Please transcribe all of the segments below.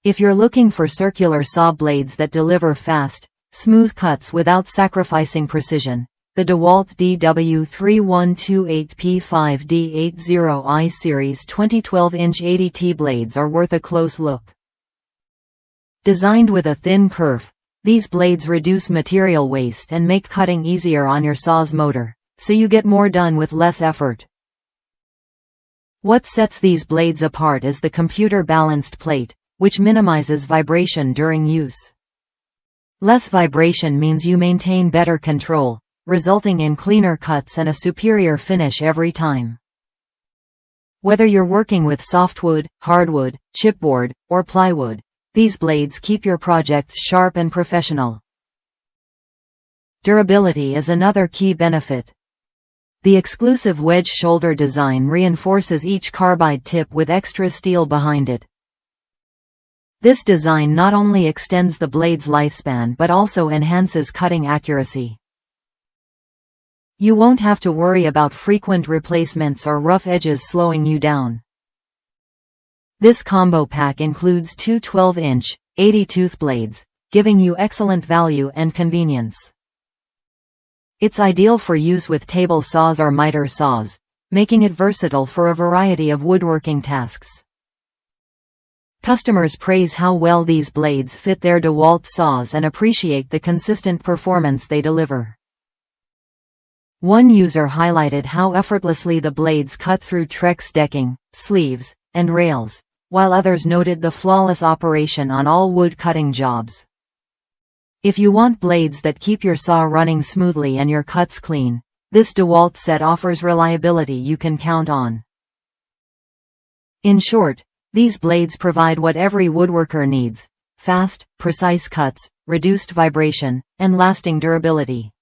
If you're looking for circular saw blades that deliver fast, smooth cuts without sacrificing precision, the DEWALT DW3128P5D80I Series 2012-inch 80T blades are worth a close look. Designed with a thin kerf, these blades reduce material waste and make cutting easier on your saw's motor, so you get more done with less effort. What sets these blades apart is the computer-balanced plate, which minimizes vibration during use. Less vibration means you maintain better control, resulting in cleaner cuts and a superior finish every time. Whether you're working with softwood, hardwood, chipboard, or plywood, these blades keep your projects sharp and professional. Durability is another key benefit. The exclusive wedge shoulder design reinforces each carbide tip with extra steel behind it. This design not only extends the blade's lifespan but also enhances cutting accuracy. You won't have to worry about frequent replacements or rough edges slowing you down. This combo pack includes two 12-inch, 80-tooth blades, giving you excellent value and convenience. It's ideal for use with table saws or miter saws, making it versatile for a variety of woodworking tasks. Customers praise how well these blades fit their DEWALT saws and appreciate the consistent performance they deliver. One user highlighted how effortlessly the blades cut through Trex decking, sleeves, and rails, while others noted the flawless operation on all wood cutting jobs. If you want blades that keep your saw running smoothly and your cuts clean, this DEWALT set offers reliability you can count on. In short, these blades provide what every woodworker needs: fast, precise cuts, reduced vibration, and lasting durability.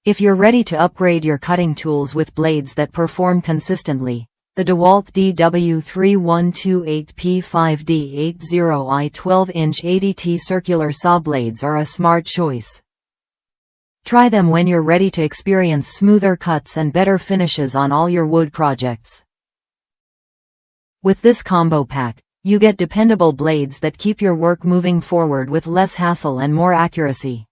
If you're ready to upgrade your cutting tools with blades that perform consistently, the DEWALT DW3128P5D80I 12-inch 80T circular saw blades are a smart choice. Try them when you're ready to experience smoother cuts and better finishes on all your wood projects. With this combo pack, you get dependable blades that keep your work moving forward with less hassle and more accuracy.